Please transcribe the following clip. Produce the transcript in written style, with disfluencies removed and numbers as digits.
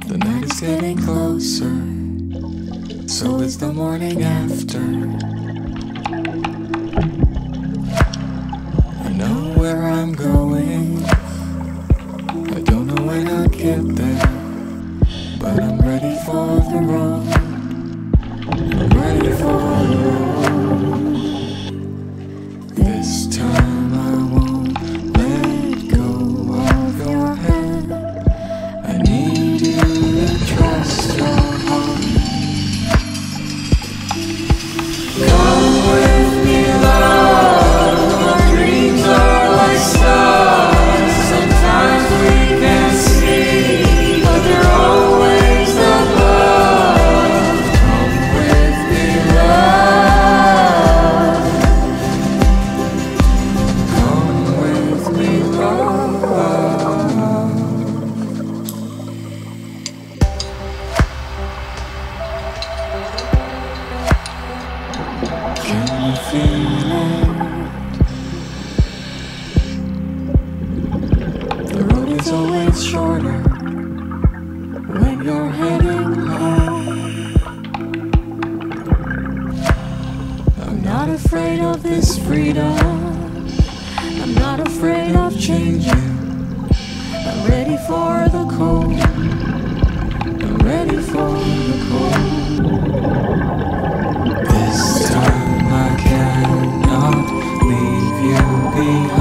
The night is getting closer, so is the morning after. I know where I'm going, I don't know when I'll get there, but I'm ready for the road, I'm ready for the road. This time I won't let go of your hand, I need you to trust your heart. Come with me, love, our dreams are like stars. Sometimes we can't see, but they're always above. Come with me, love. Come with me, love. Can you feel it? The road is always shorter when you're heading home. I'm not afraid of this freedom, I'm not afraid of changing. I'm ready for the cold, I'm ready for the cold. This time I cannot leave you behind.